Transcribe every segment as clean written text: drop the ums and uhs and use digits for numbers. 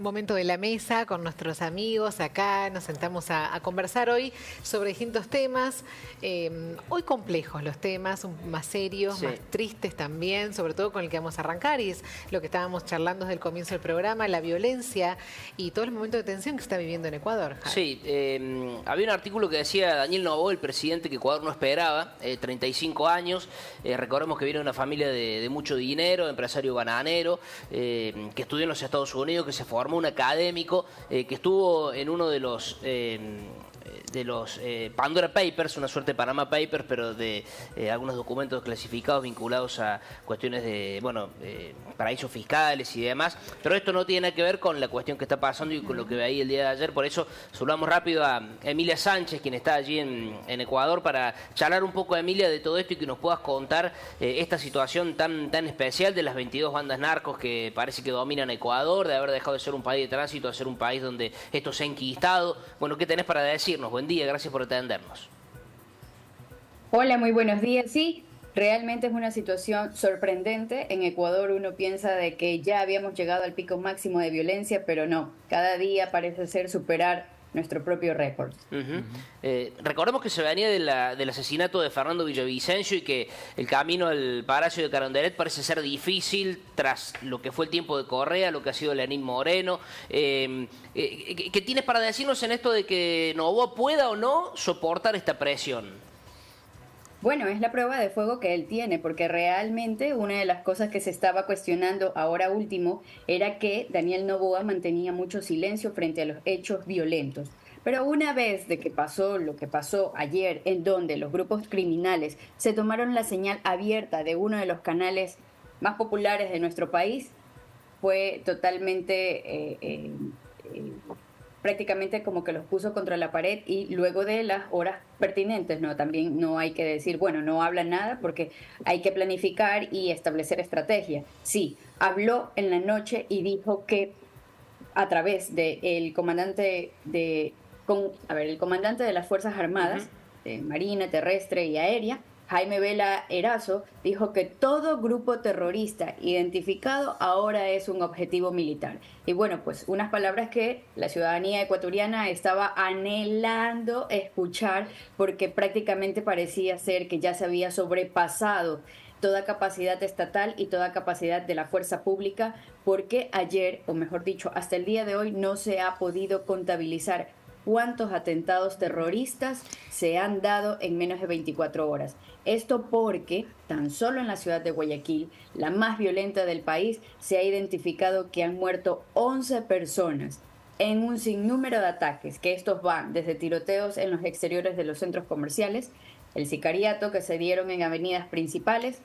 Momento de la mesa con nuestros amigos acá, nos sentamos a conversar hoy sobre distintos temas, hoy complejos los temas, más serios, Sí. más tristes también, sobre todo con el que vamos a arrancar, y es lo que estábamos charlando desde el comienzo del programa, la violencia y todo el momento de tensión que se está viviendo en Ecuador. Javi. Sí, había un artículo que decía Daniel Noboa, el presidente, que Ecuador no esperaba, 35 años, recordemos que viene de una familia de mucho dinero, empresario bananero, que estudió en los Estados Unidos, que se formó un académico, que estuvo en uno de los Pandora Papers, una suerte de Panama Papers, pero de algunos documentos clasificados vinculados a cuestiones de, paraísos fiscales y demás. Pero esto no tiene nada que ver con la cuestión que está pasando y con lo que veí el día de ayer. Por eso saludamos rápido a Emilia Sánchez, quien está allí en Ecuador, para charlar un poco, Emilia, de todo esto y que nos puedas contar esta situación tan especial de las 22 bandas narcos que parece que dominan Ecuador, de haber dejado de ser un país de tránsito a ser un país donde esto se ha enquistado. Bueno, ¿qué tenés para decirnos? Buen día, gracias por atendernos. Hola, muy buenos días. Sí, realmente es una situación sorprendente. En Ecuador uno piensa de que ya habíamos llegado al pico máximo de violencia, pero no. Cada día parece ser superar nuestro propio récord. Recordemos que se venía del asesinato de Fernando Villavicencio y que el camino al Palacio de Carondelet parece ser difícil tras lo que fue el tiempo de Correa, lo que ha sido Lenín Moreno. ¿Qué tienes para decirnos en esto de que Noboa pueda o no soportar esta presión? Bueno, es la prueba de fuego que él tiene, porque realmente una de las cosas que se estaba cuestionando ahora último era que Daniel Noboa mantenía mucho silencio frente a los hechos violentos. Pero una vez de que pasó lo que pasó ayer, en donde los grupos criminales se tomaron la señal abierta de uno de los canales más populares de nuestro país, fue totalmente prácticamente como que los puso contra la pared, y luego de las horas pertinentes, ¿no? También no hay que decir, bueno, no habla nada, porque hay que planificar y establecer estrategia. Sí, habló en la noche y dijo que a través del comandante el comandante de las Fuerzas Armadas, Marina, Terrestre y Aérea, Jaime Vela Erazo, dijo que todo grupo terrorista identificado ahora es un objetivo militar. Y bueno, pues unas palabras que la ciudadanía ecuatoriana estaba anhelando escuchar, porque prácticamente parecía ser que ya se había sobrepasado toda capacidad estatal y toda capacidad de la fuerza pública, porque ayer, o mejor dicho, hasta el día de hoy, no se ha podido contabilizar cuántos atentados terroristas se han dado en menos de 24 horas. Esto porque tan solo en la ciudad de Guayaquil, la más violenta del país, se ha identificado que han muerto 11 personas en un sinnúmero de ataques, que estos van desde tiroteos en los exteriores de los centros comerciales, el sicariato que se dieron en avenidas principales,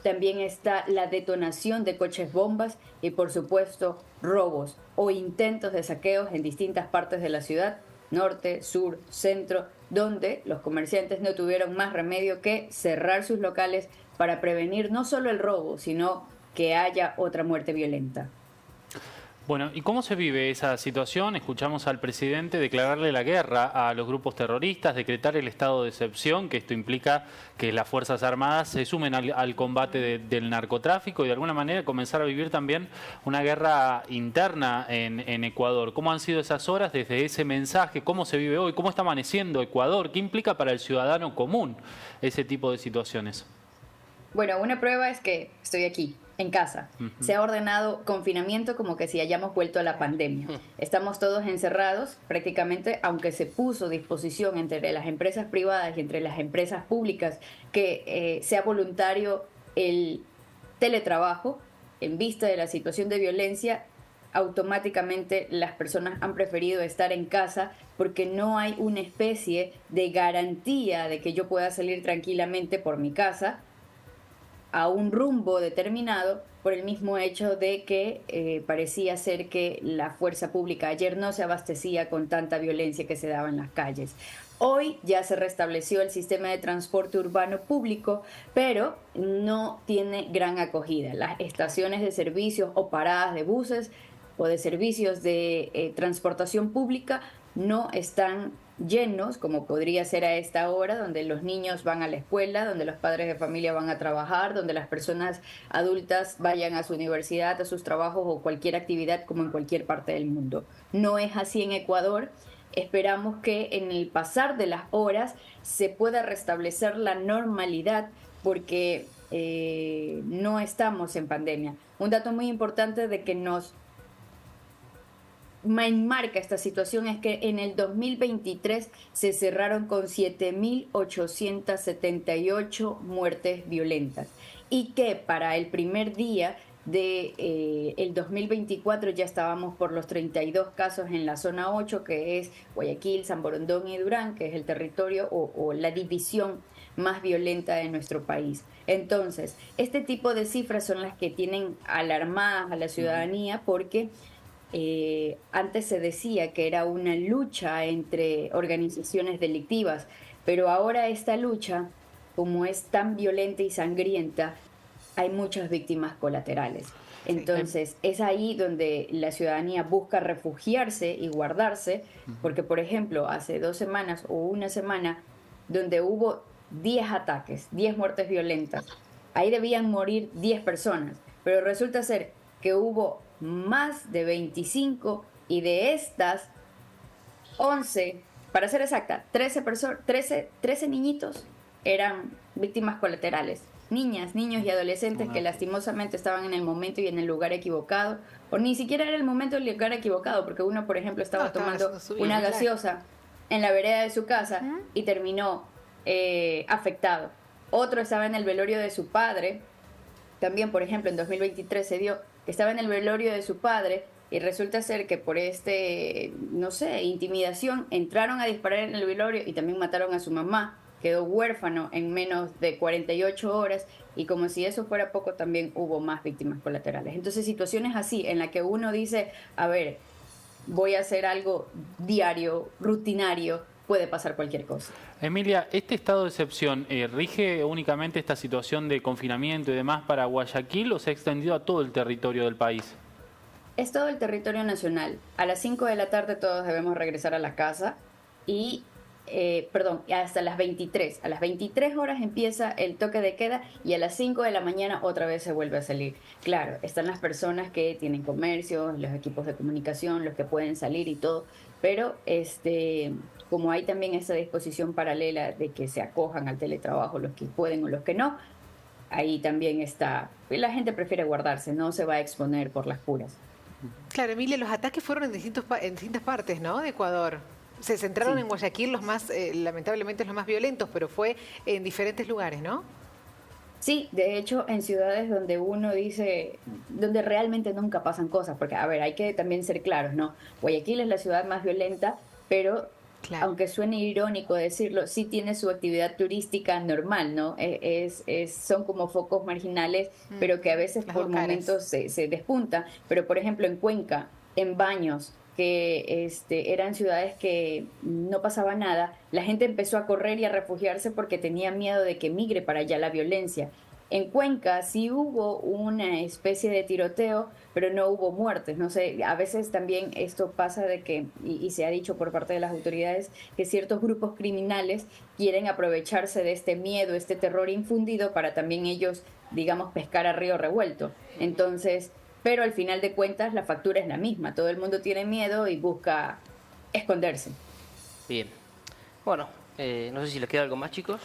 también está la detonación de coches bombas y, por supuesto, robos o intentos de saqueos en distintas partes de la ciudad, norte, sur, centro, donde los comerciantes no tuvieron más remedio que cerrar sus locales para prevenir no solo el robo, sino que haya otra muerte violenta. Bueno, ¿y cómo se vive esa situación? Escuchamos al presidente declararle la guerra a los grupos terroristas, decretar el estado de excepción, que esto implica que las Fuerzas Armadas se sumen al combate del narcotráfico y de alguna manera comenzar a vivir también una guerra interna en Ecuador. ¿Cómo han sido esas horas desde ese mensaje? ¿Cómo se vive hoy? ¿Cómo está amaneciendo Ecuador? ¿Qué implica para el ciudadano común ese tipo de situaciones? Bueno, una prueba es que estoy aquí, en casa. Se ha ordenado confinamiento como que si hayamos vuelto a la pandemia. Estamos todos encerrados prácticamente, aunque se puso disposición entre las empresas privadas y entre las empresas públicas que sea voluntario el teletrabajo en vista de la situación de violencia. Automáticamente las personas han preferido estar en casa porque no hay una especie de garantía de que yo pueda salir tranquilamente por mi casa a un rumbo determinado, por el mismo hecho de que parecía ser que la fuerza pública ayer no se abastecía con tanta violencia que se daba en las calles. Hoy ya se restableció el sistema de transporte urbano público, pero no tiene gran acogida. Las estaciones de servicios o paradas de buses o de servicios de transportación pública no están llenos, como podría ser a esta hora, donde los niños van a la escuela, donde los padres de familia van a trabajar, donde las personas adultas vayan a su universidad, a sus trabajos o cualquier actividad como en cualquier parte del mundo. No es así en Ecuador. Esperamos que en el pasar de las horas se pueda restablecer la normalidad porque no estamos en pandemia. Un dato muy importante de que nos enmarca esta situación es que en el 2023 se cerraron con 7.878 muertes violentas y que para el primer día de el 2024 ya estábamos por los 32 casos en la zona 8, que es Guayaquil, San Borondón y Durán, que es el territorio o la división más violenta de nuestro país. Entonces, este tipo de cifras son las que tienen alarmadas a la ciudadanía porque antes se decía que era una lucha entre organizaciones delictivas, pero ahora esta lucha, como es tan violenta y sangrienta, hay muchas víctimas colaterales. Entonces, es ahí donde la ciudadanía busca refugiarse y guardarse, porque, por ejemplo, hace 2 semanas o una semana, donde hubo 10 ataques, 10 muertes violentas, ahí debían morir 10 personas, pero resulta ser que hubo más de 25 y de estas 11, para ser exacta, 13 niñitos eran víctimas colaterales. Niñas, niños y adolescentes que lastimosamente estaban en el momento y en el lugar equivocado, o ni siquiera era el momento y el lugar equivocado, porque uno, por ejemplo, estaba tomando una gaseosa en la vereda de su casa y terminó afectado. Otro estaba en el velorio de su padre, también, por ejemplo, en 2023 se dio que estaba en el velorio de su padre y resulta ser que por no sé, intimidación, entraron a disparar en el velorio y también mataron a su mamá. Quedó huérfano en menos de 48 horas y como si eso fuera poco, también hubo más víctimas colaterales. Entonces, situaciones así en las que uno dice, a ver, voy a hacer algo diario, rutinario, puede pasar cualquier cosa. Emilia, ¿este estado de excepción rige únicamente esta situación de confinamiento y demás para Guayaquil o se ha extendido a todo el territorio del país? Es todo el territorio nacional. A las 5 de la tarde todos debemos regresar a la casa y hasta las 23. A las 23 horas empieza el toque de queda y a las 5 de la mañana otra vez se vuelve a salir. Claro, están las personas que tienen comercios, los equipos de comunicación, los que pueden salir y todo, pero como hay también esa disposición paralela de que se acojan al teletrabajo los que pueden o los que no, ahí también está. La gente prefiere guardarse, no se va a exponer por las puras. Claro, Emilia, los ataques fueron en distintas partes, ¿no?, de Ecuador. Se centraron en Guayaquil, los más, lamentablemente los más violentos, pero fue en diferentes lugares, ¿no? Sí, de hecho, en ciudades donde uno dice, donde realmente nunca pasan cosas, porque, a ver, hay que también ser claros, ¿no? Guayaquil es la ciudad más violenta, pero, claro, aunque suene irónico decirlo, sí tiene su actividad turística normal, ¿no? Son como focos marginales, pero que a veces por momentos se despunta. Pero, por ejemplo, en Cuenca, en Baños, que eran ciudades que no pasaba nada, la gente empezó a correr y a refugiarse porque tenía miedo de que migre para allá la violencia. En Cuenca sí hubo una especie de tiroteo, pero no hubo muertes. No sé, a veces también esto pasa de que, y se ha dicho por parte de las autoridades, que ciertos grupos criminales quieren aprovecharse de este miedo, este terror infundido para también ellos, digamos, pescar a río revuelto. Entonces, pero al final de cuentas la factura es la misma. Todo el mundo tiene miedo y busca esconderse. Bien. Bueno, no sé si les queda algo más, chicos.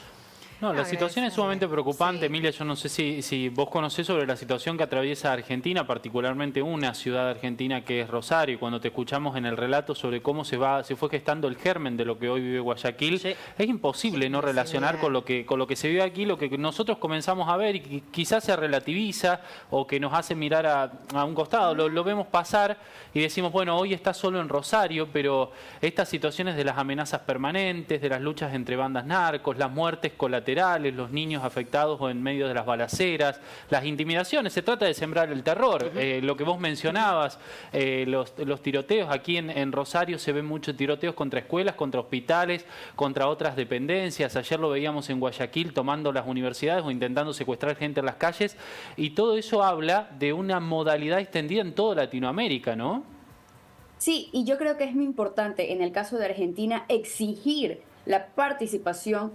No, la situación es sumamente preocupante, sí. Emilia, yo no sé si vos conocés sobre la situación que atraviesa Argentina, particularmente una ciudad de Argentina que es Rosario. Cuando te escuchamos en el relato sobre cómo se fue gestando el germen de lo que hoy vive Guayaquil, sí, es imposible no relacionar con lo que se vive aquí, lo que nosotros comenzamos a ver y que quizás se relativiza o que nos hace mirar a un costado. Lo vemos pasar y decimos, bueno, hoy está solo en Rosario, pero estas situaciones de las amenazas permanentes, de las luchas entre bandas narcos, las muertes colaterales, los niños afectados o en medio de las balaceras, las intimidaciones, se trata de sembrar el terror. Lo que vos mencionabas, los tiroteos, aquí en Rosario se ven muchos tiroteos contra escuelas, contra hospitales, contra otras dependencias. Ayer lo veíamos en Guayaquil tomando las universidades o intentando secuestrar gente en las calles, y todo eso habla de una modalidad extendida en toda Latinoamérica, ¿no? Sí, y yo creo que es muy importante en el caso de Argentina exigir la participación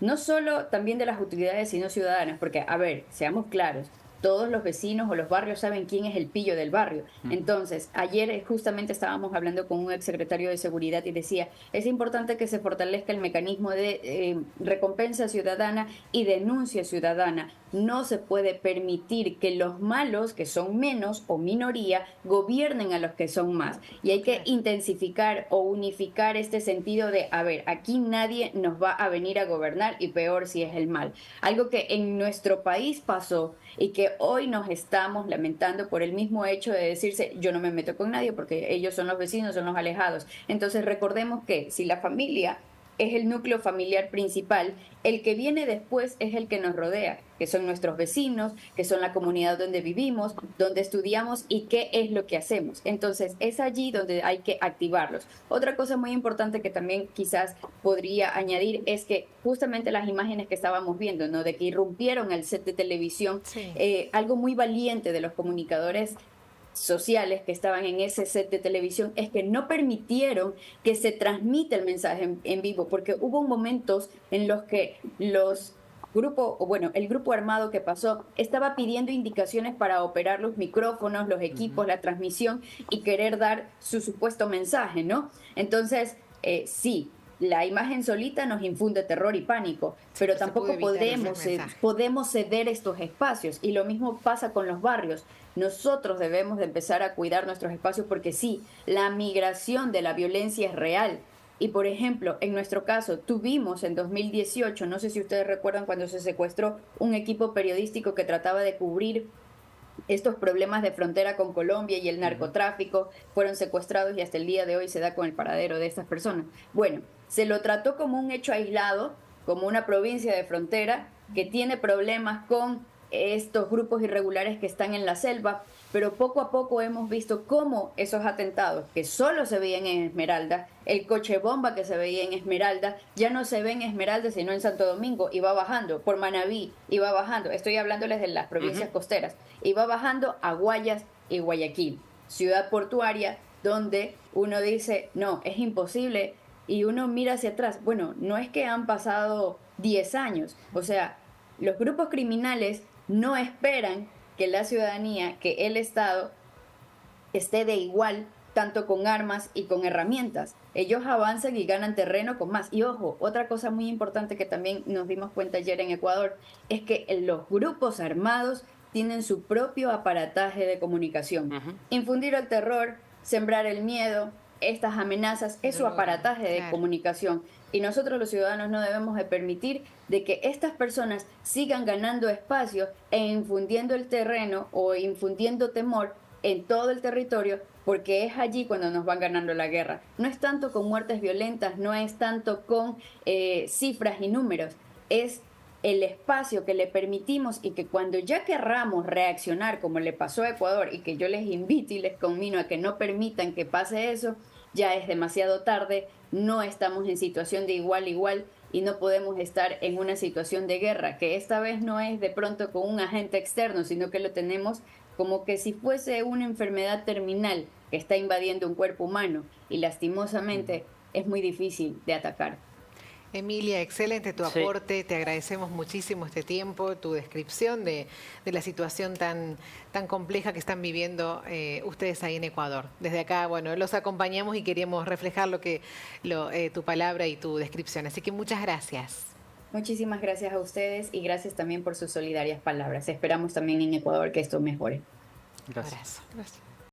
no solo también de las autoridades, sino ciudadanas, porque, a ver, seamos claros, todos los vecinos o los barrios saben quién es el pillo del barrio. Entonces, ayer justamente estábamos hablando con un exsecretario de Seguridad y decía, es importante que se fortalezca el mecanismo de recompensa ciudadana y denuncia ciudadana. No se puede permitir que los malos, que son menos o minoría, gobiernen a los que son más. Y hay que intensificar o unificar este sentido de, a ver, aquí nadie nos va a venir a gobernar y peor si es el mal. Algo que en nuestro país pasó y que hoy nos estamos lamentando por el mismo hecho de decirse, yo no me meto con nadie porque ellos son los vecinos, son los alejados. Entonces recordemos que si la familia es el núcleo familiar principal, el que viene después es el que nos rodea, que son nuestros vecinos, que son la comunidad donde vivimos, donde estudiamos y qué es lo que hacemos. Entonces es allí donde hay que activarlos. Otra cosa muy importante que también quizás podría añadir es que justamente las imágenes que estábamos viendo, ¿no? De que irrumpieron el set de televisión, sí. Algo muy valiente de los comunicadores sociales que estaban en ese set de televisión es que no permitieron que se transmita el mensaje en vivo, porque hubo momentos en los que el grupo armado que pasó estaba pidiendo indicaciones para operar los micrófonos, los equipos, la transmisión y querer dar su supuesto mensaje, ¿no? Entonces, sí, la imagen solita nos infunde terror y pánico, pero tampoco podemos ceder estos espacios. Y lo mismo pasa con los barrios. Nosotros debemos de empezar a cuidar nuestros espacios porque sí, la migración de la violencia es real. Y por ejemplo, en nuestro caso, tuvimos en 2018, no sé si ustedes recuerdan cuando se secuestró un equipo periodístico que trataba de cubrir estos problemas de frontera con Colombia y el narcotráfico, fueron secuestrados y hasta el día de hoy se da con el paradero de estas personas. Bueno, se lo trató como un hecho aislado, como una provincia de frontera que tiene problemas con estos grupos irregulares que están en la selva, pero poco a poco hemos visto cómo esos atentados que solo se veían en Esmeralda, el coche bomba que se veía en Esmeralda, ya no se ve en Esmeralda sino en Santo Domingo y va bajando, por Manabí y va bajando, estoy hablándoles de las provincias costeras, y va bajando a Guayas y Guayaquil, ciudad portuaria donde uno dice, no, es imposible, y uno mira hacia atrás, bueno, no es que han pasado 10 años, o sea, los grupos criminales no esperan que la ciudadanía, que el Estado esté de igual, tanto con armas y con herramientas. Ellos avanzan y ganan terreno con más. Y ojo, otra cosa muy importante que también nos dimos cuenta ayer en Ecuador, es que los grupos armados tienen su propio aparataje de comunicación. Infundir el terror, sembrar el miedo, estas amenazas, es su aparataje de comunicación. Y nosotros los ciudadanos no debemos de permitir de que estas personas sigan ganando espacio e infundiendo el terreno o infundiendo temor en todo el territorio, porque es allí cuando nos van ganando la guerra. No es tanto con muertes violentas, no es tanto con cifras y números, es el espacio que le permitimos y que cuando ya querramos reaccionar como le pasó a Ecuador y que yo les invito y les conmino a que no permitan que pase eso, ya es demasiado tarde, no estamos en situación de igual a igual y no podemos estar en una situación de guerra, que esta vez no es de pronto con un agente externo, sino que lo tenemos como que si fuese una enfermedad terminal que está invadiendo un cuerpo humano y lastimosamente es muy difícil de atacar. Emilia, excelente tu aporte, te agradecemos muchísimo este tiempo, tu descripción de la situación tan compleja que están viviendo ustedes ahí en Ecuador. Desde acá, bueno, los acompañamos y queríamos reflejar tu palabra y tu descripción, así que muchas gracias. Muchísimas gracias a ustedes y gracias también por sus solidarias palabras. Esperamos también en Ecuador que esto mejore. Gracias. Gracias.